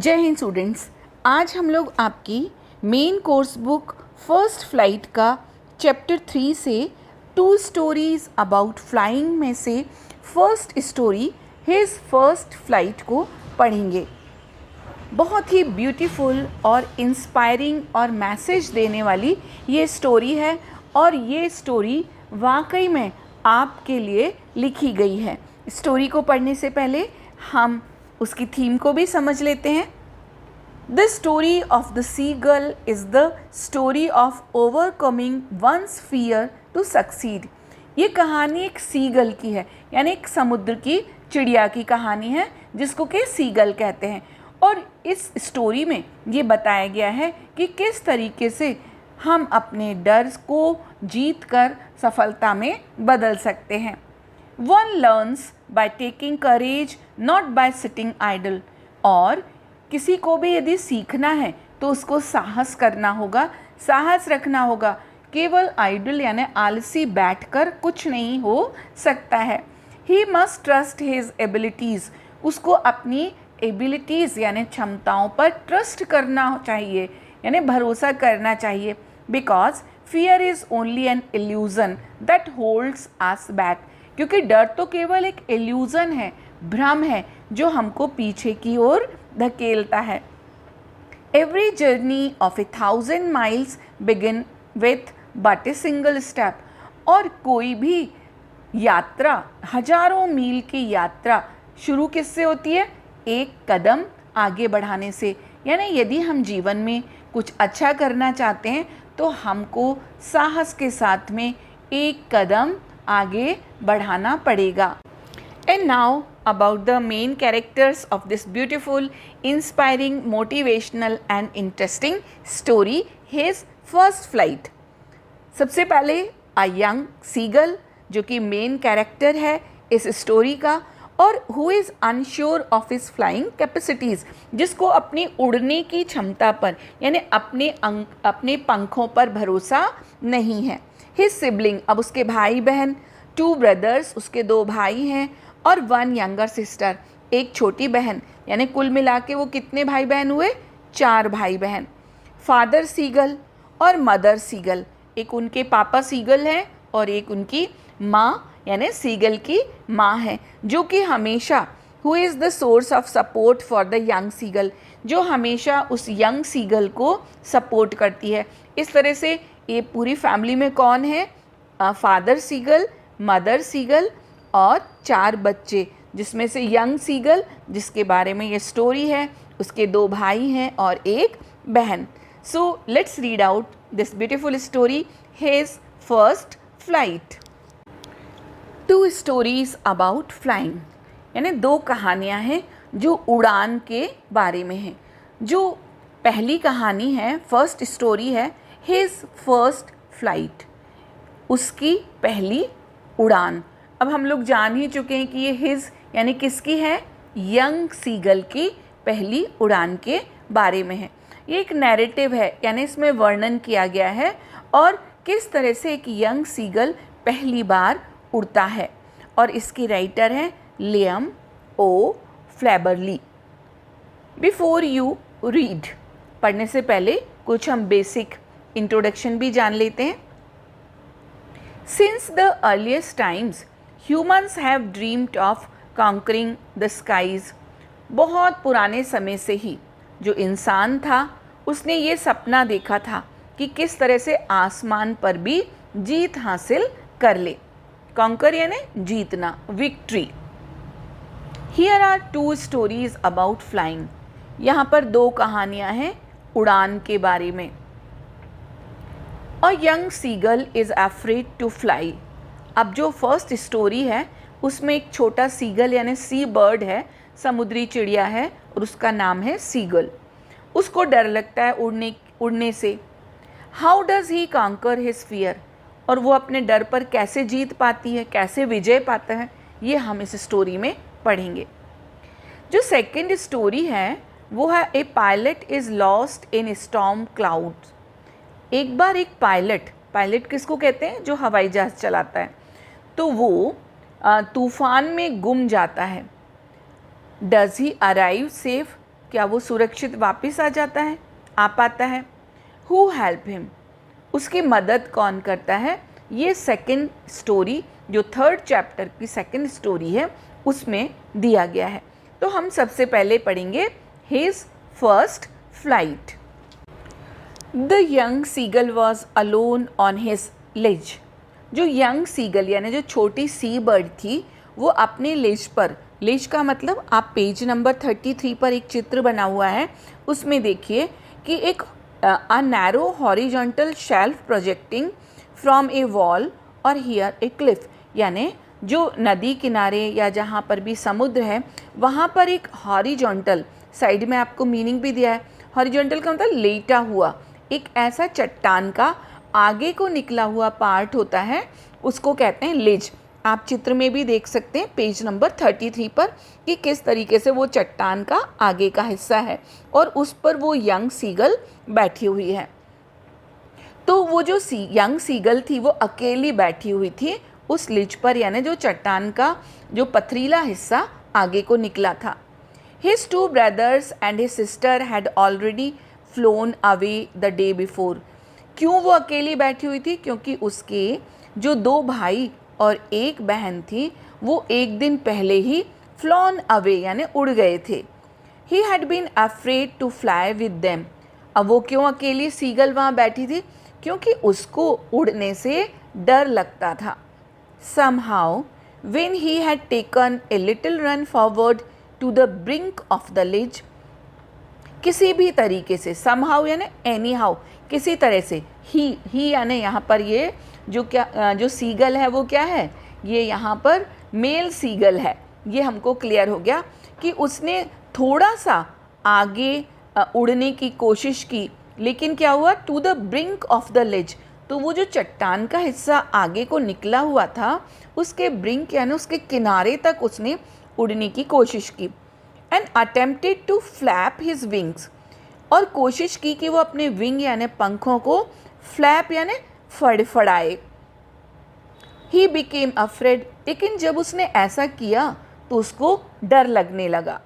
जय हिंद स्टूडेंट्स। आज हम लोग आपकी main course book first flight का चैप्टर 3 से 2 स्टोरीज़ अबाउट फ्लाइंग में से first story his first flight को पढ़ेंगे। बहुत ही ब्यूटीफुल और इंस्पायरिंग और मैसेज देने वाली ये स्टोरी है और ये स्टोरी वाकई में आपके लिए लिखी गई है। स्टोरी को पढ़ने से पहले हम उसकी थीम को भी समझ लेते हैं। The story of the seagull is the story of overcoming one's fear to succeed. ये कहानी एक सीगल की है, यानी एक समुद्र की चिड़िया की कहानी है जिसको कि सीगल कहते हैं। और इस स्टोरी में ये बताया गया है कि किस तरीके से हम अपने डर को जीत कर सफलता में बदल सकते हैं। One learns by taking courage, not by sitting idle। और किसी को भी यदि सीखना है तो उसको साहस करना होगा, साहस रखना होगा। केवल आइडल यानी आलसी बैठकर कुछ नहीं हो सकता है। He must trust his abilities। उसको अपनी एबिलिटीज़ यानी क्षमताओं पर ट्रस्ट करना चाहिए, यानी भरोसा करना चाहिए। Because fear is only an illusion that holds us back। क्योंकि डर तो केवल एक इल्यूज़न है, भ्रम है जो हमको पीछे की ओर धकेलता है। Every journey of 1000 miles begin with but a single step. और कोई भी यात्रा, हजारों मील की यात्रा शुरू किससे होती है? एक कदम आगे बढ़ाने से। यानी यदि हम जीवन में कुछ अच्छा करना चाहते हैं तो हमको साहस के साथ में एक कदम आगे बढ़ाना पड़ेगा। And now about the main characters of this beautiful, inspiring, motivational and interesting story his first flight. सबसे पहले अ यंग सीगल जो कि मेन कैरेक्टर है इस स्टोरी का, और who is unsure of his flying capacities, जिसको अपनी उड़ने की क्षमता पर यानी अपने पंखों पर भरोसा नहीं है। हिज सिबलिंग, अब उसके भाई बहन, 2 ब्रदर्स, उसके 2 भाई हैं, और 1 यंगर सिस्टर, एक छोटी बहन। यानी कुल मिला के वो कितने भाई बहन हुए? 4 भाई बहन। फादर सीगल और मदर सीगल, एक उनके पापा सीगल हैं और एक उनकी माँ यानी सीगल की माँ है, जो कि हमेशा who is the source of support for the young seagull, जो हमेशा उस यंग सीगल को सपोर्ट करती है। इस तरह से ये पूरी फैमिली में कौन है? फादर सीगल, मदर सीगल और 4 बच्चे, जिसमें से यंग सीगल जिसके बारे में ये स्टोरी है, उसके 2 भाई हैं और एक बहन। So let's read out this beautiful story, his first flight. 2 stories about flying, यानी 2 कहानियाँ हैं जो उड़ान के बारे में हैं। जो पहली कहानी है, फर्स्ट स्टोरी है हिज फर्स्ट फ्लाइट, उसकी पहली उड़ान। अब हम लोग जान ही चुके हैं कि ये हिज यानी किसकी है? यंग सीगल की पहली उड़ान के बारे में है। ये एक नैरेटिव है, यानी इसमें वर्णन किया गया है और किस तरह से एक यंग सीगल पहली बार उड़ता है। और इसकी राइटर हैं Liam O'Flaherty. Before you read, पढ़ने से पहले कुछ हम बेसिक इंट्रोडक्शन भी जान लेते हैं। Since the earliest times, humans have dreamed of conquering the skies। बहुत पुराने समय से ही जो इंसान था उसने ये सपना देखा था कि किस तरह से आसमान पर भी जीत हासिल कर ले। कॉन्कर यानी जीतना, victory. Here are 2 stories about flying। यहाँ पर 2 कहानियाँ हैं उड़ान के बारे में। A young seagull is afraid to fly। अब जो फर्स्ट स्टोरी है उसमें एक छोटा सीगल यानी सी बर्ड है, समुद्री चिड़िया है और उसका नाम है सीगल। उसको डर लगता है उड़ने से। How does he conquer his fear, और वो अपने डर पर कैसे जीत पाती है, कैसे विजय पाता है, ये हम इस स्टोरी में पढ़ेंगे। जो सेकेंड स्टोरी है वो है a pilot is lost in storm clouds. एक बार एक पायलट किसको कहते हैं? जो हवाई जहाज़ चलाता है, तो वो तूफान में गुम जाता है। डज ही अराइव सेफ, क्या वो सुरक्षित वापस आ जाता है, आ पाता है? हु हेल्प हिम, उसकी मदद कौन करता है? ये सेकंड स्टोरी, जो थर्ड चैप्टर की सेकंड स्टोरी है, उसमें दिया गया है। तो हम सबसे पहले पढ़ेंगे his first flight. The young seagull was alone on his ledge. जो यंग सीगल यानी जो छोटी सी बर्ड थी, वो अपने लिज पर, लिज का मतलब आप पेज नंबर 33 पर एक चित्र बना हुआ है, उसमें देखिए कि एक a narrow horizontal shelf projecting from A wall और हियर ए क्लिफ, यानी जो नदी किनारे या जहाँ पर भी समुद्र है वहाँ पर एक हॉरिजॉन्टल, साइड में आपको मीनिंग भी दिया है, हॉरिजॉन्टल का मतलब लेटा हुआ, एक ऐसा चट्टान का आगे को निकला हुआ पार्ट होता है, उसको कहते हैं लिज। आप चित्र में भी देख सकते हैं पेज नंबर 33 पर कि किस तरीके से वो चट्टान का आगे का हिस्सा है और उस पर वो यंग सीगल बैठी हुई है। तो वो जो यंग सीगल थी वो अकेली बैठी हुई थी उस लिज पर, यानी जो चट्टान का जो पथरीला हिस्सा आगे को निकला था। His two brothers and his sister had already flown away the day before. क्यों वो अकेली बैठी हुई थी? क्योंकि उसके जो 2 भाई और 1 बहन थी वो एक दिन पहले ही flown away यानी उड़ गए थे। He had been afraid to fly with them. अब वो क्यों अकेली सीगल वहाँ बैठी थी? क्योंकि उसको उड़ने से डर लगता था। Somehow, when he had taken a little run forward to the brink of the ledge, किसी भी तरीके से, somehow यानी anyhow, किसी तरह से, ही यानी यहाँ पर ये जो सीगल है वो क्या है? ये यहाँ पर मेल सीगल है। ये हमको क्लियर हो गया कि उसने थोड़ा सा आगे उड़ने की कोशिश की, लेकिन क्या हुआ? To the brink of the ledge, तो वो जो चट्टान का हिस्सा आगे को निकला हुआ था उसके ब्रिंक यानी उसके किनारे तक उसने उड़ने की कोशिश की। And attempted to flap his wings, और कोशिश की कि वो अपने विंग यानी पंखों को फ्लैप यानी फड़फड़ाए। ही बिकेम अफ्रेड, लेकिन जब उसने ऐसा किया तो उसको डर लगने लगा।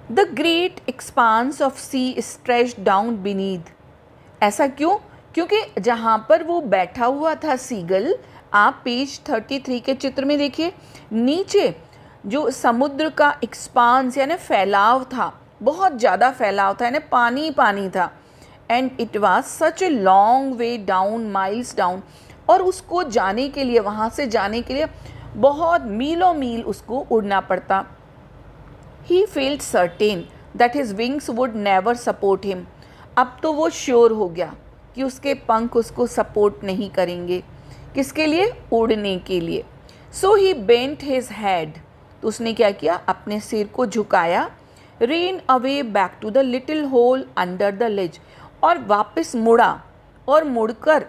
The great expanse of sea stretched down beneath, ऐसा क्यों? क्योंकि जहाँ पर वो बैठा हुआ था सीगल, आप पेज 33 के चित्र में देखिए, नीचे जो समुद्र का एक्सपांस यानी फैलाव था, बहुत ज़्यादा फैलाव था, यानी पानी पानी था। And it was such a long way down, miles down, और उसको जाने के लिए, वहाँ से जाने के लिए बहुत मीलों मील उसको उड़ना पड़ता। He felt certain that his wings would never support him, अब तो वो श्योर हो गया कि उसके पंख उसको सपोर्ट नहीं करेंगे। किसके लिए? उड़ने के लिए। So he bent his head, तो उसने क्या किया? अपने सिर को झुकाया। Ran away back to the little hole under the ledge, और वापस मुड़ा, और मुड़कर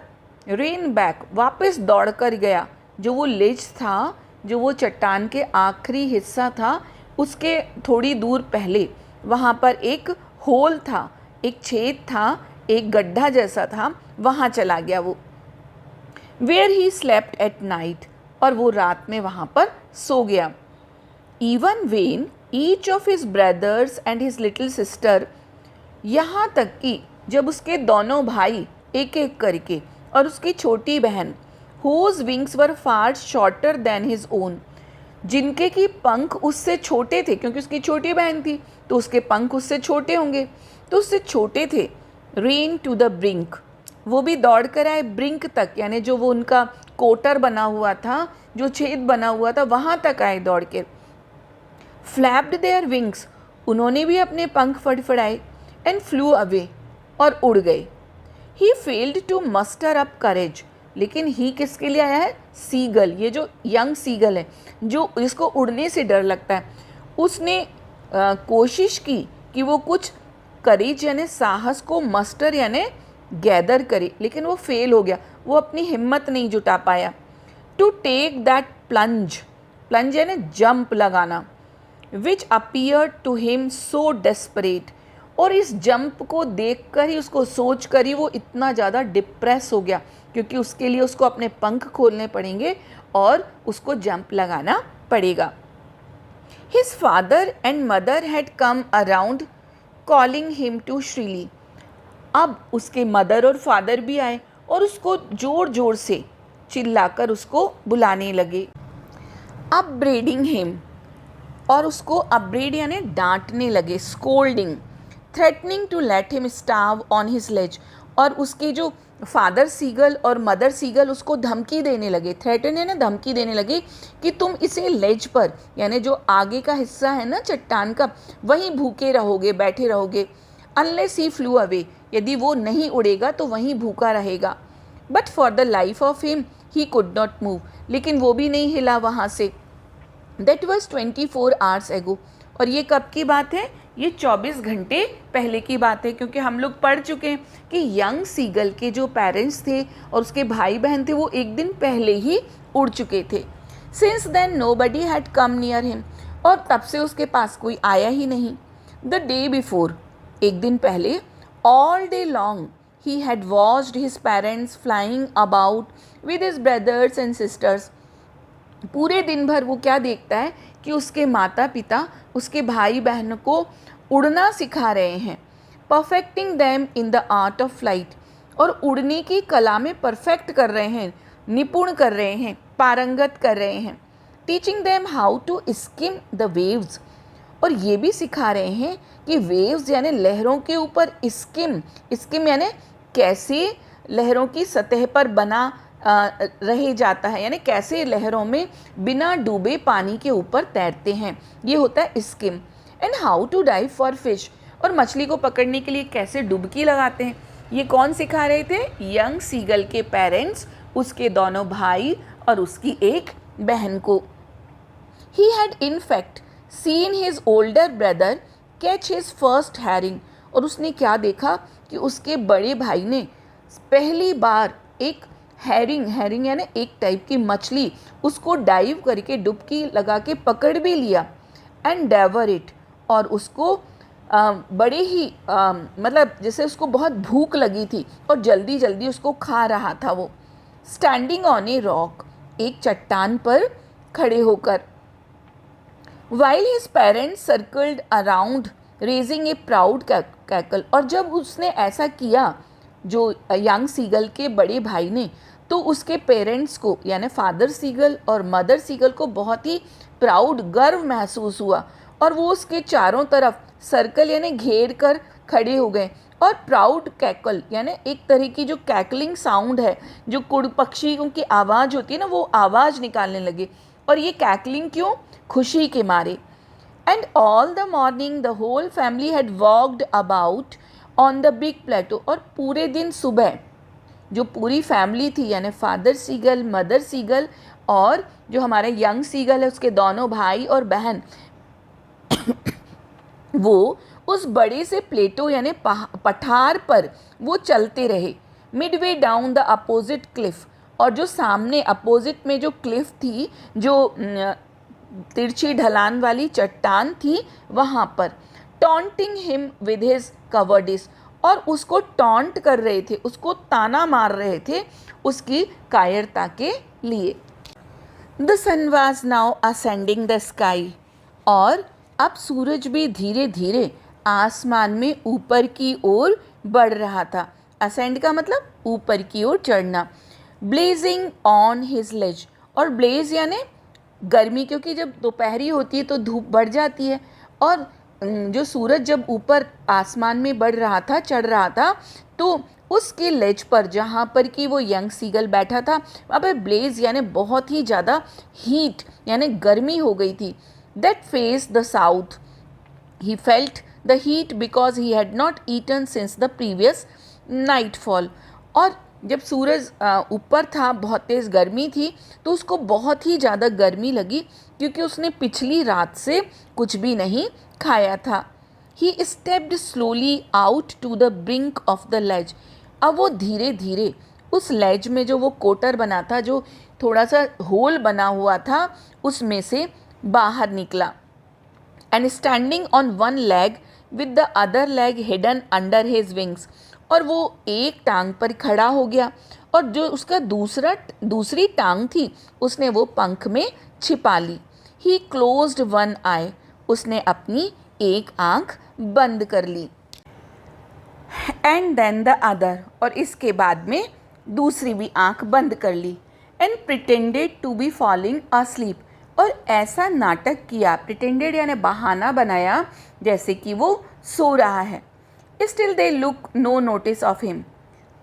रेन बैक, वापस दौड़ कर गया। जो वो लेज था, जो वो चट्टान के आखिरी हिस्सा था, उसके थोड़ी दूर पहले वहाँ पर एक होल था, एक छेद था, एक गड्ढा जैसा था, वहाँ चला गया वो। Where he slept at night, और वो रात में वहाँ पर सो गया। Even when each of his brothers and his little sister, यहाँ तक कि जब उसके दोनों भाई एक एक करके और उसकी छोटी बहन, हुज विंग्स वर फार शॉर्टर देन हिज ओन, जिनके की पंख उससे छोटे थे, क्योंकि उसकी छोटी बहन थी तो उसके पंख उससे छोटे होंगे, तो उससे छोटे थे। रेन टू द ब्रिंक, वो भी दौड़ कर आए ब्रिंक तक, यानी जो वो उनका कोटर बना हुआ था, जो छेद बना हुआ था, वहाँ तक आए दौड़ के। फ्लैप्ड देयर विंग्स, उन्होंने भी अपने पंख फड़फड़ाए। एंड फ्लू अवे, और उड़ गए। He failed to muster up करेज, लेकिन ही किसके लिए आया है? सीगल, ये जो यंग सीगल है, जो जिसको उड़ने से डर लगता है, उसने कोशिश की कि वो कुछ करेज यानी साहस को मस्टर यानी गैदर करे, लेकिन वो फेल हो गया, वो अपनी हिम्मत नहीं जुटा पाया। To take that plunge, plunge यानी जंप लगाना, which appear to him so desperate, और इस जंप को देखकर ही, उसको सोच कर ही वो इतना ज़्यादा डिप्रेस हो गया, क्योंकि उसके लिए उसको अपने पंख खोलने पड़ेंगे और उसको जंप लगाना पड़ेगा। His father and mother had come around calling him to shrilly. अब उसके मदर और फादर भी आए और उसको ज़ोर ज़ोर से चिल्लाकर उसको बुलाने लगे। अपब्रेडिंग हिम, और उसको अपब्रेड यानी डांटने लगे, scolding. Threatening to let him starve on his ledge, और उसके जो फादर सीगल और मदर सीगल उसको धमकी देने लगे। थ्रेटन है ना, धमकी देने लगे कि तुम इसे लेज पर यानी जो आगे का हिस्सा है ना चट्टान का, वहीं भूखे रहोगे, बैठे रहोगे। अनलेस ही फ्लू अवे, यदि वो नहीं उड़ेगा तो वहीं भूखा रहेगा। But for the life of him he could not move, लेकिन वो भी नहीं हिला वहाँ से। दैट वॉज 24 आवर्स एगो, और ये कब की बात है? ये 24 घंटे पहले की बात है, क्योंकि हम लोग पढ़ चुके हैं कि यंग सीगल के जो पेरेंट्स थे और उसके भाई बहन थे वो एक दिन पहले ही उड़ चुके थे। Since then nobody had come near him, और तब से उसके पास कोई आया ही नहीं। द डे बिफोर, एक दिन पहले, all day long he had watched his parents flying about with his brothers and sisters. पूरे दिन भर वो क्या देखता है कि उसके माता पिता उसके भाई बहन को उड़ना सिखा रहे हैं। Perfecting them in the art of flight, और उड़ने की कला में परफेक्ट कर रहे हैं, निपुण कर रहे हैं, पारंगत कर रहे हैं। Teaching them how to skim the waves, और ये भी सिखा रहे हैं कि वेव्स यानी लहरों के ऊपर स्किम यानी कैसे लहरों की सतह पर बना रह जाता है, यानी कैसे लहरों में बिना डूबे पानी के ऊपर तैरते हैं, ये होता है skim. And how to dive for fish, और मछली को पकड़ने के लिए कैसे डुबकी लगाते हैं। ये कौन सिखा रहे थे? यंग सीगल के पेरेंट्स, उसके दोनों भाई और उसकी एक बहन को। He had in fact seen his older brother catch his first herring, और उसने क्या देखा कि उसके बड़े भाई ने पहली बार एक हैरिंग यानी एक टाइप की मछली, उसको डाइव करके डुबकी लगा के पकड़ भी लिया। एंड डेवर इट, और उसको बड़े ही मतलब जैसे उसको बहुत भूख लगी थी और जल्दी जल्दी उसको खा रहा था वो। स्टैंडिंग ऑन ए रॉक, एक चट्टान पर खड़े होकर। While his parents circled around raising ए प्राउड कैकल, और जब उसने ऐसा किया जो यंग सीगल के बड़े भाई ने, तो उसके पेरेंट्स को यानी फादर सीगल और मदर सीगल को बहुत ही प्राउड, गर्व महसूस हुआ, और वो उसके चारों तरफ सर्कल यानी घेर कर खड़े हो गए। और प्राउड कैकल यानी एक तरह की जो कैकलिंग साउंड है, जो कुड़ पक्षियों की आवाज़ होती है ना, वो आवाज़ निकालने लगे। और ये कैकलिंग क्यों? खुशी के मारे। And all the morning the whole family had walked about on the big plateau, और पूरे दिन सुबह जो पूरी फैमिली थी यानी फादर सीगल, मदर सीगल और जो हमारे यंग सीगल है उसके दोनों भाई और बहन, वो उस बड़े से प्लेटो यानी पठार पर वो चलते रहे। Midway down the opposite Cliff, और जो सामने अपोजिट में जो क्लिफ थी, जो तिरछी ढलान वाली चट्टान थी, वहाँ पर। Taunting him with his cowardice, और उसको टॉन्ट कर रहे थे, उसको ताना मार रहे थे उसकी कायरता के लिए। The sun was now ascending the sky, और अब सूरज भी धीरे धीरे आसमान में ऊपर की ओर बढ़ रहा था। असेंड का मतलब ऊपर की ओर चढ़ना। ब्लेजिंग ऑन हिज लेज, और ब्लेज यानी गर्मी, क्योंकि जब दोपहरी होती है तो धूप बढ़ जाती है, और जो सूरज जब ऊपर आसमान में बढ़ रहा था, चढ़ रहा था, तो उसके लेज पर जहाँ पर कि वो यंग सीगल बैठा था, वहाँ पर ब्लेज यानी बहुत ही ज़्यादा हीट यानी गर्मी हो गई थी। That face the south, he felt the heat because he had not eaten since the previous nightfall. और जब सूरज ऊपर था, बहुत तेज़ गर्मी थी, तो उसको बहुत ही ज़्यादा गर्मी लगी क्योंकि उसने पिछली रात से कुछ भी नहीं खाया था। He stepped slowly out to the brink of the ledge, अब वो धीरे धीरे उस लेज में जो वो कोटर बना था, जो थोड़ा सा होल बना हुआ था, उसमें से बाहर निकला। And standing on one leg with the other leg hidden under his wings, और वो एक टांग पर खड़ा हो गया और जो उसका दूसरी टांग थी उसने वो पंख में छिपा ली। ही क्लोज्ड वन आई, उसने अपनी एक आंख बंद कर ली। एंड देन द अदर, और इसके बाद में दूसरी भी आंख बंद कर ली, and pretended to be falling asleep, और ऐसा नाटक किया, प्रिटेंडेड यानी बहाना बनाया जैसे कि वो सो रहा है। Still they look no notice of him,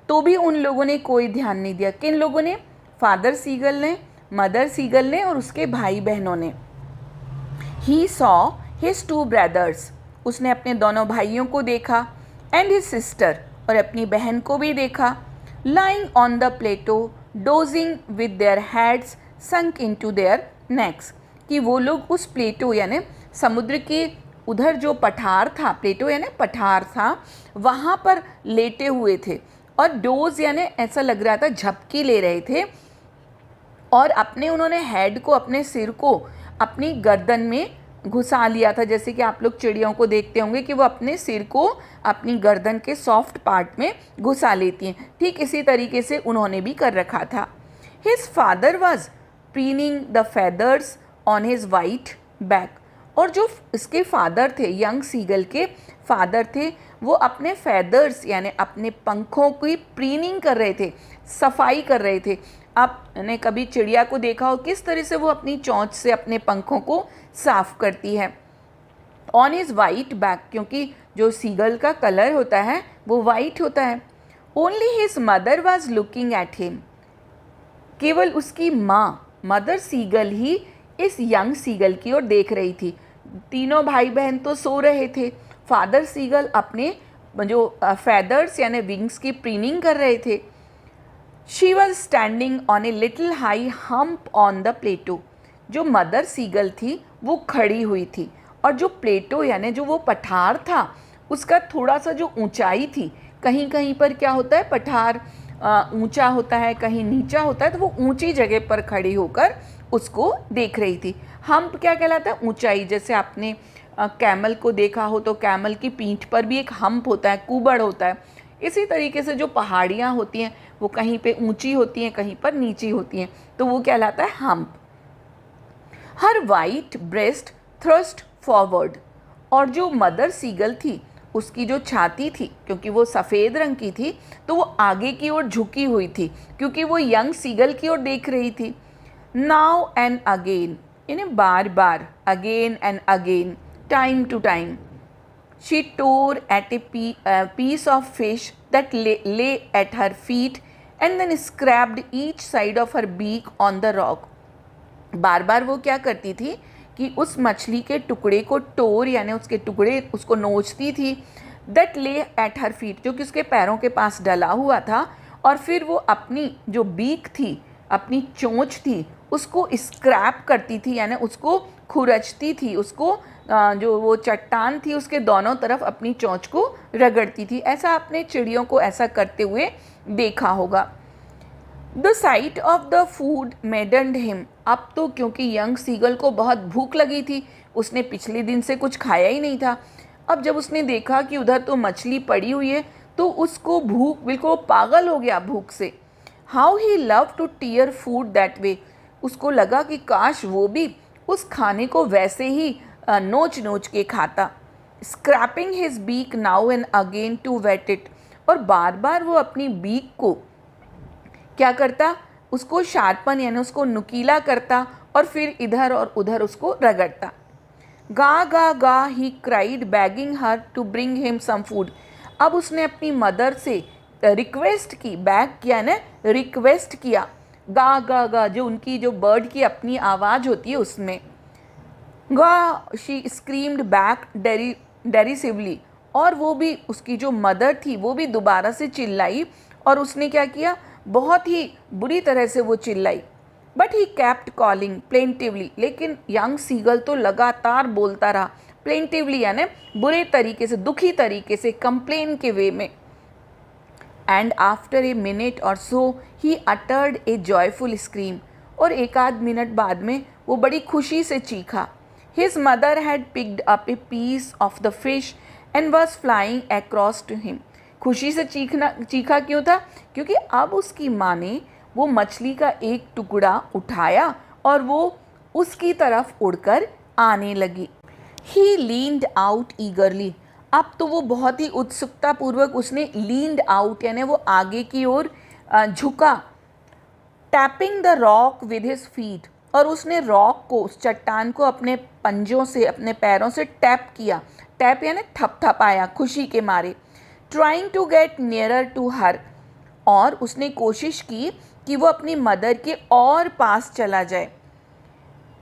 तो भी उन लोगों ने कोई ध्यान नहीं दिया। किन लोगों ने? फादर सीगल ने, मदर सीगल ने और उसके भाई बहनों ने। He saw his two brothers, उसने अपने दोनों भाइयों को देखा, एंड हिज सिस्टर, और अपनी बहन को भी देखा, lying on the plateau dozing with their heads sunk into their necks, कि वो लोग उस प्लेटो यानी समुद्र के उधर जो पठार था, प्लेटो यानी पठार था, वहाँ पर लेटे हुए थे, और डोज यानी ऐसा लग रहा था झपकी ले रहे थे, और अपने उन्होंने हेड को, अपने सिर को अपनी गर्दन में घुसा लिया था, जैसे कि आप लोग चिड़ियों को देखते होंगे कि वो अपने सिर को अपनी गर्दन के सॉफ्ट पार्ट में घुसा लेती हैं, ठीक इसी तरीके से उन्होंने भी कर रखा था। His father was preening the feathers on his white back, और जो इसके फादर थे, यंग सीगल के फादर थे, वो अपने फेदर्स यानी अपने पंखों की प्रीनिंग कर रहे थे, सफाई कर रहे थे। आपने कभी चिड़िया को देखा हो किस तरह से वो अपनी चोंच से अपने पंखों को साफ करती है। ऑन हिज वाइट बैक, क्योंकि जो सीगल का कलर होता है वो वाइट होता है। Only his mother was looking at him, केवल उसकी माँ मदर सीगल ही इस यंग सीगल की ओर देख रही थी। तीनों भाई बहन तो सो रहे थे, फादर सीगल अपने जो फेदर्स यानी विंग्स की प्रीनिंग कर रहे थे। She was standing on a little high hump on the plateau, जो मदर सीगल थी वो खड़ी हुई थी, और जो प्लेटो यानी जो वो पठार था उसका थोड़ा सा जो ऊंचाई थी, कहीं कहीं पर क्या होता है पठार ऊंचा होता है, कहीं नीचा होता है, तो वो ऊंची जगह पर खड़ी होकर उसको देख रही थी। हम्प क्या कहलाता है? ऊंचाई। जैसे आपने कैमल को देखा हो तो कैमल की पीठ पर भी एक हम्प होता है, कुबड़ होता है। इसी तरीके से जो पहाड़ियाँ होती हैं वो कहीं पे ऊंची होती हैं, कहीं पर नीची होती हैं, तो वो कहलाता है हम्प। हर वाइट ब्रेस्ट थ्रस्ट फॉरवर्ड, और जो मदर सीगल थी उसकी जो छाती थी, क्योंकि वो सफ़ेद रंग की थी तो वो आगे की ओर झुकी हुई थी, क्योंकि वो यंग सीगल की ओर देख रही थी। नाउ एंड अगेन, इन्हें बार बार, again and again, time to time, she tore at a piece of fish that lay at her feet and then scraped each side of her beak on the rock. बार बार वो क्या करती थी कि उस मछली के टुकड़े को टोर यानी उसके टुकड़े उसको नोचती थी, दैट ले एट हर फीट, जो कि उसके पैरों के पास डला हुआ था, और फिर वो अपनी जो बीक थी, अपनी चोंच थी, उसको स्क्रैप करती थी यानी उसको खुरचती थी, उसको जो वो चट्टान थी उसके दोनों तरफ अपनी चोंच को रगड़ती थी। ऐसा आपने चिड़ियों को ऐसा करते हुए देखा होगा। The sight of the food maddened him, अब तो क्योंकि यंग सीगल को बहुत भूख लगी थी, उसने पिछले दिन से कुछ खाया ही नहीं था। अब जब उसने देखा कि उधर तो मछली पड़ी हुई है तो उसको भूख, बिल्कुल पागल हो गया भूख से। How he love to tear food that way, उसको लगा कि काश वो भी उस खाने को वैसे ही नोच नोच के खाता। Scraping his beak now and again to whet it, और बार बार वो अपनी बीक को क्या करता, उसको शार्पन यानी उसको नुकीला करता, और फिर इधर और उधर उसको रगड़ता। गा गा गा he cried begging her to bring him some food, अब उसने अपनी मदर से रिक्वेस्ट की, बैग किया ना, रिक्वेस्ट किया। गा गा गा जो उनकी जो बर्ड की अपनी आवाज़ होती है उसमें। गा शी स्क्रीम्ड बैक डेरिसिवली, और वो भी उसकी जो मदर थी वो भी दोबारा से चिल्लाई, और उसने क्या किया, बहुत ही बुरी तरह से वो चिल्लाई। But he kept calling plaintively, लेकिन यंग सीगल तो लगातार बोलता रहा, प्लेंटिवली यानी बुरे तरीके से, दुखी तरीके से, कंप्लेन के वे में। एंड आफ्टर ए मिनट और so he uttered a joyful scream, और एक आध मिनट बाद में वो बड़ी खुशी से चीखा। His mother had picked up a piece of the fish and was flying across to him, खुशी से चीखा क्यों था? क्योंकि अब उसकी माँ ने वो मछली का एक टुकड़ा उठाया और वो उसकी तरफ उड़कर आने लगी। ही लीन्ड आउट ईगरली, अब तो वो बहुत ही उत्सुकता पूर्वक उसने लीन्ड आउट यानी वो आगे की ओर झुका, tapping the rock with his feet, और उसने रॉक को, उस चट्टान को अपने पंजों से, अपने पैरों से टैप किया। टैप यानी थपथपाया खुशी के मारे। Trying to get nearer to her, और उसने कोशिश की कि वो अपनी मदर के और पास चला जाए।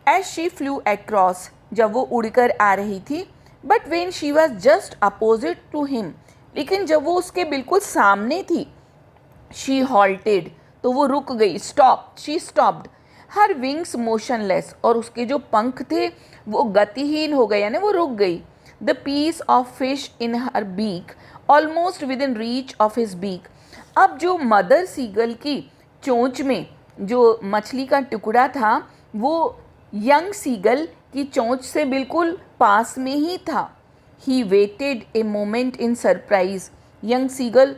एज शी फ्लू अक्रॉस, जब वो उड़कर आ रही थी। But when she was just opposite to him, लेकिन जब वो उसके बिल्कुल सामने थी, शी हॉल्टेड, तो वो रुक गई। Stop, she stopped, her wings motionless, और उसके जो पंख थे वो गतिहीन हो गए यानी वो रुक गई। The piece of fish in her beak almost within reach of his beak, अब जो मदर सीगल की चोंच में जो मछली का टुकड़ा था वो यंग सीगल की चोंच से बिल्कुल पास में ही था। He waited a moment in surprise, young seagull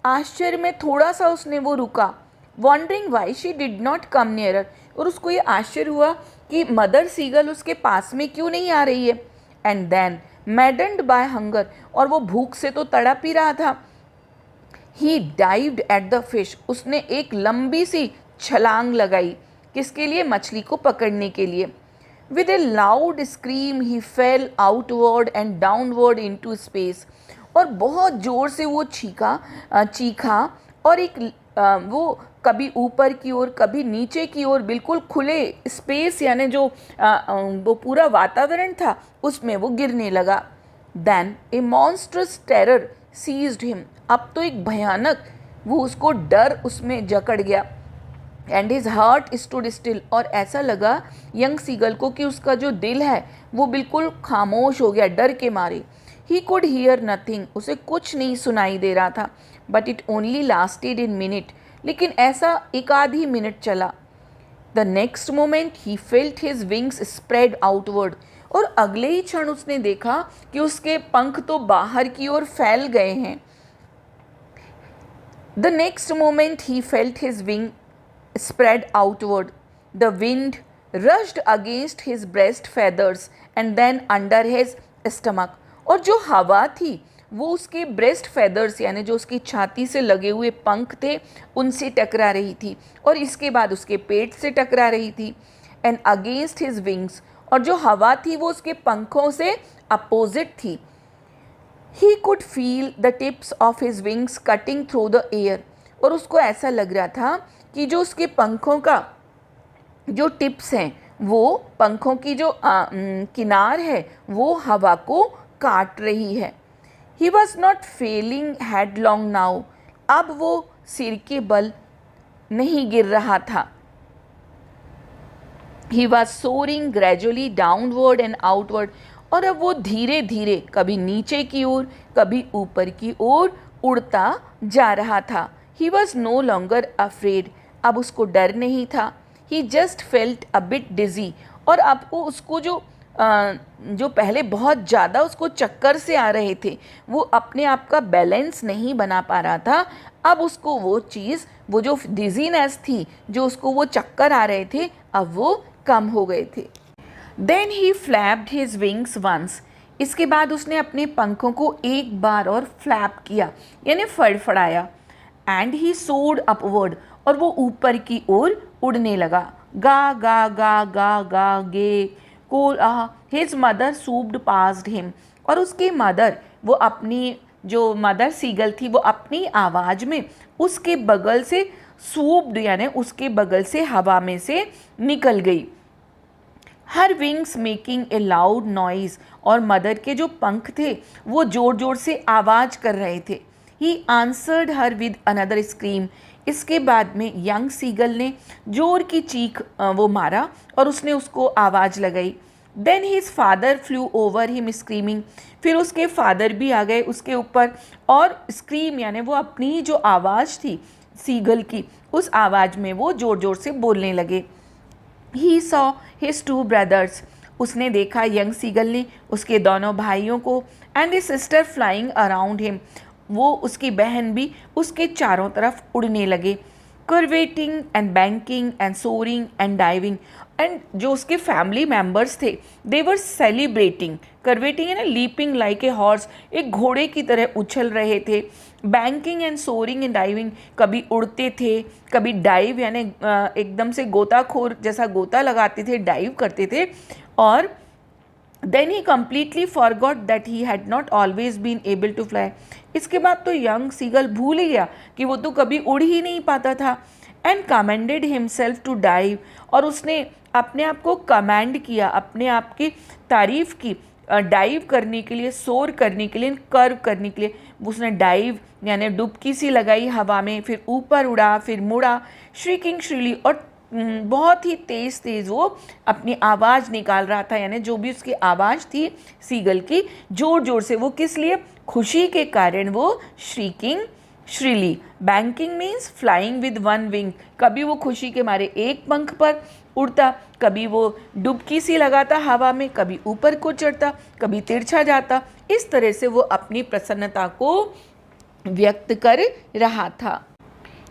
आश्चर्य में थोड़ा सा उसने वो रुका। Wondering why she did not come nearer, और उसको ये आश्चर्य हुआ कि मदर सीगल उसके पास में क्यों नहीं आ रही है। And then maddened by hunger, और वो भूख से तो तड़प ही रहा था। He dived at the fish, उसने एक लंबी सी छलांग लगाई, किसके लिए, मछली को पकड़ने के लिए। With A loud scream he fail outward and downward into space, और बहुत ज़ोर से वो चीखा और एक वो कभी ऊपर की ओर कभी नीचे की ओर बिल्कुल खुले स्पेस यानी जो वो पूरा वातावरण था उसमें वो गिरने लगा। देन ए मॉन्स्ट्रस टेरर सीज्ड हिम, अब तो एक भयानक वो उसको डर उसमें जकड़ गया। And his heart stood still, और ऐसा लगा यंग सीगल को कि उसका जो दिल है वो बिल्कुल खामोश हो गया डर के मारे। ही कुड हियर नथिंग, उसे कुछ नहीं सुनाई दे रहा था। But it only lasted in minute, लेकिन ऐसा एक आधी मिनट चला। The next moment he felt his wings spread outward, और अगले ही क्षण उसने देखा कि उसके पंख तो बाहर की ओर फैल गए हैं। The next moment he felt his wing spread outward. The wind rushed against his breast feathers and then under his stomach. और जो हवा थी वो उसके ब्रेस्ट फेदर्स यानी जो उसकी छाती से लगे हुए पंख थे उनसे टकरा रही थी, और इसके बाद उसके पेट से टकरा रही थी। एंड अगेंस्ट हिज विंग्स, और जो हवा थी वो उसके पंखों से अपोजिट थी। He could feel the tips of his wings cutting through the air, और उसको ऐसा लग रहा था कि जो उसके पंखों का जो टिप्स हैं वो पंखों की जो किनार है वो हवा को काट रही है। He was not falling headlong now, अब वो सिर के बल नहीं गिर रहा था। He was soaring gradually downward and outward, और अब वो धीरे धीरे कभी नीचे की ओर कभी ऊपर की ओर उड़ता जा रहा था। He was no longer afraid, अब उसको डर नहीं था। He just felt a bit dizzy, और अब वो उसको जो पहले बहुत ज़्यादा उसको चक्कर से आ रहे थे वो अपने आप का बैलेंस नहीं बना पा रहा था। अब उसको वो चीज़, वो जो डिजीनेस थी, जो उसको वो चक्कर आ रहे थे, अब वो कम हो गए थे। Then he flapped his wings once, इसके बाद उसने अपने पंखों को एक बार और फ्लैप किया यानी फड़फड़ाया। एंड ही सोर्ड अपवर्ड, और वो ऊपर की ओर उड़ने लगा। गा गा गा गा गा गे कोल हिज मदर सूप्ड पास्ड हिम, और उसकी मदर, वो अपनी जो मदर सीगल थी वो अपनी आवाज़ में उसके बगल से सूप्ड यानी उसके बगल से हवा में से निकल गई। हर wings making a loud noise, और मदर के जो पंख थे वो ज़ोर ज़ोर से आवाज़ कर रहे थे। He answered her with another scream, इसके बाद में यंग सीगल ने जोर की चीख वो मारा और उसने उसको आवाज़ लगाई। Then his father flew over him screaming, फिर उसके फादर भी आ गए उसके ऊपर और स्क्रीम यानी वो अपनी जो आवाज़ थी सीगल की उस आवाज़ में वो ज़ोर ज़ोर से बोलने लगे। He saw his two brothers, उसने देखा यंग सीगल ने उसके दोनों भाइयों को, and his sister flying around him, वो उसकी बहन भी उसके चारों तरफ उड़ने लगे। curveting and banking and soaring and diving. And जो उसके फैमिली मेम्बर्स थे दे वर सेलिब्रेटिंग. करवेटिंग है ना, लीपिंग लाइक ए हॉर्स, एक घोड़े की तरह उछल रहे थे. Banking and soaring and diving, कभी उड़ते थे, कभी डाइव यानी एकदम से गोताखोर जैसा गोता लगाते थे, डाइव करते थे. और then he completely forgot that he had not always been able to fly. इसके बाद तो यंग सीगल भूल ही गया कि वो तो कभी उड़ ही नहीं पाता था. And commanded himself to dive, और उसने अपने आप को कमांड किया, अपने आप की तारीफ़ की डाइव करने के लिए, सोर करने के लिए, कर्व करने के लिए. उसने डाइव यानी डुबकी सी लगाई हवा में, फिर ऊपर उड़ा, फिर मुड़ा, श्रीकिंग श्रीली, और बहुत ही तेज़ तेज़ वो अपनी आवाज़ निकाल रहा था. यानी जो भी उसकी आवाज़ थी सीगल की, ज़ोर ज़ोर से. वो किस लिए? खुशी के कारण वो shrieking shrilly. Banking means flying with one wing. कभी वो खुशी के मारे एक पंख पर उड़ता, कभी वो डुबकी सी लगाता हवा में, कभी ऊपर को चढ़ता, कभी तिरछा जाता. इस तरह से वो अपनी प्रसन्नता को व्यक्त कर रहा था.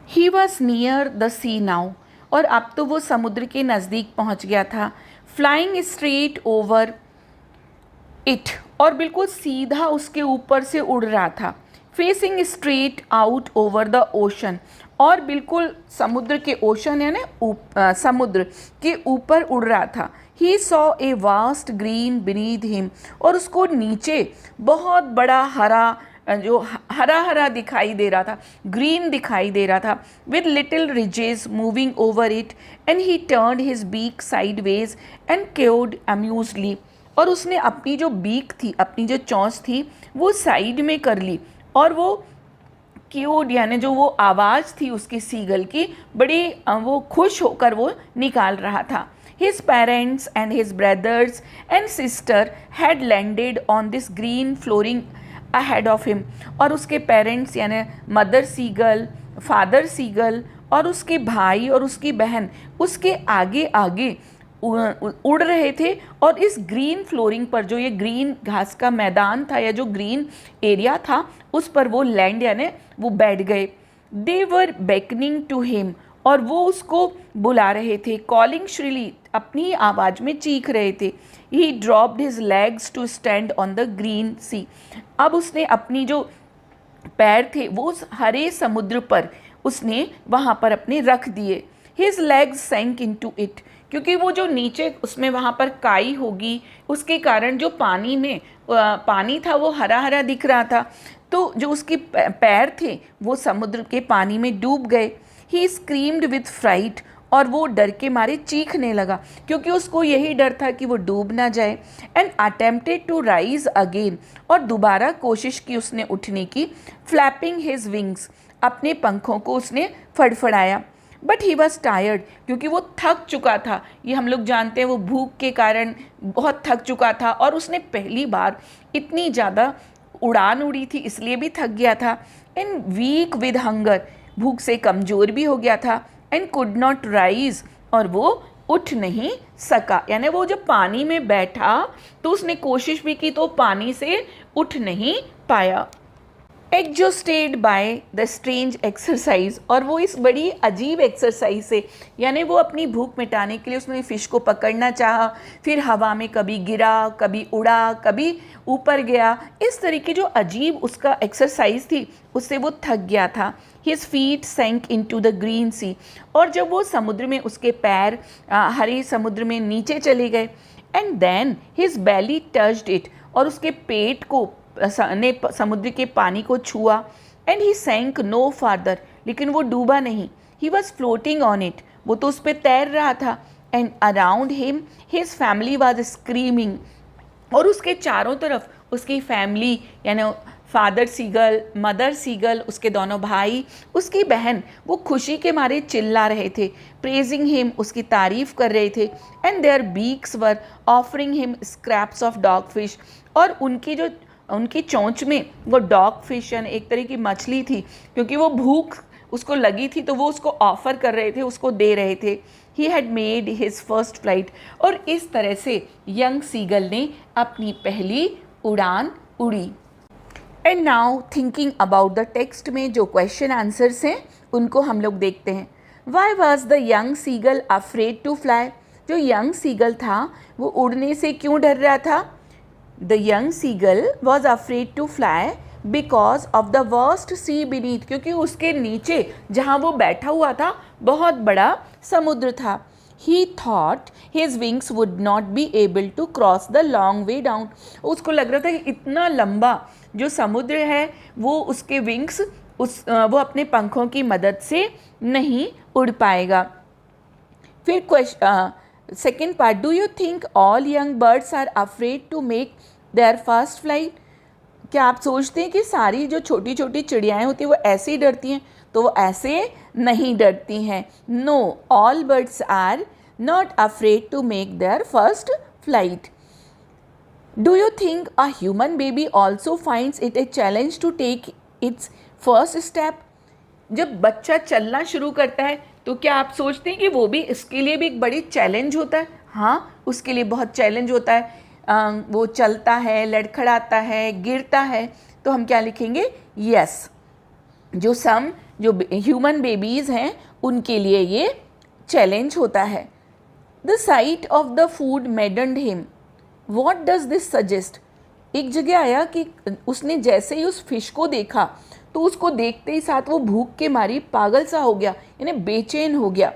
He was near the sea now, और अब तो वो समुद्र के नज़दीक पहुंच गया था. फ्लाइंग स्ट्रेट ओवर इट, और बिल्कुल सीधा उसके ऊपर से उड़ रहा था. Facing straight out over the ocean, और बिल्कुल समुद्र के, ओशन यानी समुद्र के ऊपर उड़ रहा था. He saw a vast green beneath him, और उसको नीचे बहुत बड़ा हरा, जो हरा हरा दिखाई दे रहा था, ग्रीन दिखाई दे रहा था. With little ridges moving over it, and he turned his beak sideways and cawed amusedly, और उसने अपनी जो बीक थी, अपनी जो चोंच थी, वो साइड में कर ली, और वो क्यूड यानी जो वो आवाज़ थी उसकी सीगल की, बड़ी वो खुश होकर वो निकाल रहा था. His parents and his brothers and sister had landed on this green flooring ahead of him, और उसके पेरेंट्स यानी मदर सीगल, फादर सीगल, और उसके भाई और उसकी बहन उसके आगे आगे उड़ रहे थे. और इस ग्रीन फ्लोरिंग पर, जो ये ग्रीन घास का मैदान था या जो ग्रीन एरिया था, उस पर वो लैंड यानी वो बैठ गए. दे वर बेकनिंग टू हिम, और वो उसको बुला रहे थे. कॉलिंग श्रीली, अपनी आवाज़ में चीख रहे थे. He dropped his legs to stand on the green sea, अब उसने अपनी जो पैर थे वो उस हरे समुद्र पर उसने वहाँ पर अपने रख दिए. हिज लेग्स सैंक इनटू इट, क्योंकि वो जो नीचे उसमें वहाँ पर काई होगी, उसके कारण जो पानी में पानी था वो हरा हरा दिख रहा था, तो जो उसके पैर थे वो समुद्र के पानी में डूब गए. ही स्क्रीम्ड विथ फ्राइट, और वो डर के मारे चीखने लगा, क्योंकि उसको यही डर था कि वो डूब ना जाए. And attempted to rise again, और दोबारा कोशिश की उसने उठने की. फ्लैपिंग हिज विंग्स, अपने पंखों को उसने फड़फड़ाया. बट ही वॉज टायर्ड, क्योंकि वो थक चुका था. ये हम लोग जानते हैं वो भूख के कारण बहुत थक चुका था, और उसने पहली बार इतनी ज़्यादा उड़ान उड़ी थी इसलिए भी थक गया था. एंड वीक विद हंगर, भूख से कमज़ोर भी हो गया था. एंड कुड नॉट राइज, और वो उठ नहीं सका. यानी वो जब पानी में बैठा तो उसने कोशिश भी की तो पानी से उठ नहीं पाया. Exhausted by the strange exercise, और वो इस बड़ी अजीब एक्सरसाइज से, यानी वो अपनी भूख मिटाने के लिए उसने फ़िश को पकड़ना चाहा, फिर हवा में कभी गिरा, कभी उड़ा, कभी ऊपर गया. इस तरीके जो अजीब उसका एक्सरसाइज थी उससे वो थक गया था. His feet sank into the green sea, और जब वो समुद्र में उसके पैर हरे समुद्र में नीचे चले गए. And then his belly touched it, और उसके पेट को ने समुद्र के पानी को छुआ. एंड ही सैंक नो फार्दर, लेकिन वो डूबा नहीं. He was floating on it, वो तो उस पर तैर रहा था. And around him his family was screaming, और उसके चारों तरफ उसकी फैमिली यानी फादर सीगल, मदर सीगल, उसके दोनों भाई, उसकी बहन, वो खुशी के मारे चिल्ला रहे थे. प्रेजिंग हिम, उसकी तारीफ़ कर रहे थे. And their beaks were offering him scraps of dogfish, और उनकी चोंच में वो डॉग फिश यानी एक तरह की मछली थी, क्योंकि वो भूख उसको लगी थी तो वो उसको ऑफ़र कर रहे थे, उसको दे रहे थे. He had made his first flight, और इस तरह से यंग सीगल ने अपनी पहली उड़ान उड़ी. And now thinking about the text में जो क्वेश्चन आंसर्स हैं उनको हम लोग देखते हैं. Why was the young seagull afraid to fly? जो यंग सीगल था वो उड़ने से क्यों डर रहा था? The young seagull was afraid to fly because of the worst sea beneath, क्योंकि उसके नीचे जहाँ वो बैठा हुआ था बहुत बड़ा समुद्र था. He thought his wings would not be able to cross the long way down. उसको लग रहा था कि इतना लंबा जो समुद्र है वो उसके विंग्स वो अपने पंखों की मदद से नहीं उड़ पाएगा. फिर second part, do you think all young birds are afraid to make their first flight? क्या आप सोचते हैं कि सारी जो छोटी छोटी चिड़ियाएँ होती हैं वो ऐसे ही डरती हैं? तो वो ऐसे नहीं डरती हैं. No, all birds are not afraid to make their first flight. Do you think a human baby also finds it a challenge to take its first step? जब बच्चा चलना शुरू करता है तो क्या आप सोचते हैं कि वो भी इसके लिए भी एक बड़ी चैलेंज होता है? हाँ, उसके लिए बहुत चैलेंज होता है. वो चलता है, लड़खड़ाता है, गिरता है. तो हम क्या लिखेंगे? यस. जो ह्यूमन बेबीज़ हैं उनके लिए ये चैलेंज होता है. The sight of the food मैडन्ड him. What does this suggest? एक जगह आया कि उसने जैसे ही उस फिश को देखा तो उसको देखते ही साथ वो भूख के मारी पागल सा हो गया, यानी बेचैन हो गया.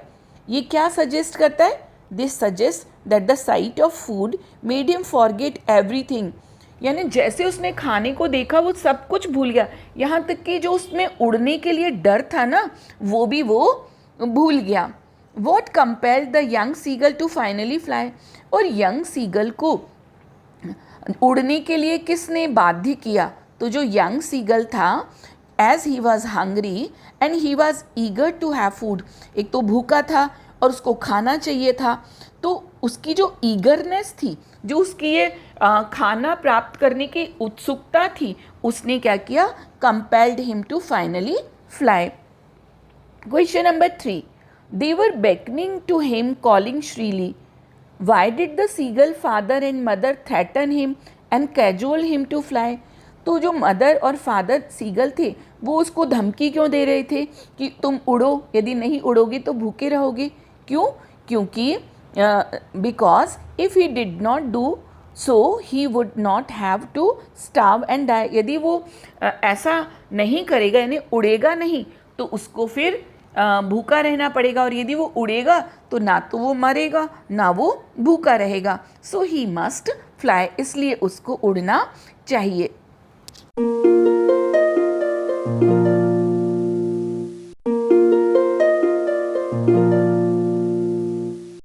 ये क्या सजेस्ट करता है? This suggest that the sight of food made him forget everything. यानी जैसे उसने खाने को देखा वो सब कुछ भूल गया, यहाँ तक कि जो उसमें उड़ने के लिए डर था ना वो भी वो भूल गया. What compelled the young seagull to finally fly? और यंग सीगल को उड़ने के लिए किसने बाध्य किया? तो जो यंग सीगल था, as he was hungry and he was eager to have food. एक तो भूखा था और उसको खाना चाहिए था, तो उसकी जो ईगरनेस थी, जो उसकी ये खाना प्राप्त करने की उत्सुकता थी, उसने क्या किया? Compelled him to finally fly. Question number 3, they were beckoning to him, calling shrilly. Why did the seagull father and mother threaten him and cajole him to fly? तो जो मदर और फादर सीगल थे वो उसको धमकी क्यों दे रहे थे कि तुम उड़ो, यदि नहीं उड़ोगे तो भूखे रहोगे? क्यों? क्योंकि because if he did not do so he would not have to starve and die. यदि वो ऐसा नहीं करेगा, यानी उड़ेगा नहीं, तो उसको फिर भूखा रहना पड़ेगा, और यदि वो उड़ेगा तो ना तो वो मरेगा ना वो भूखा रहेगा. सो ही मस्ट फ्लाई, इसलिए उसको उड़ना चाहिए.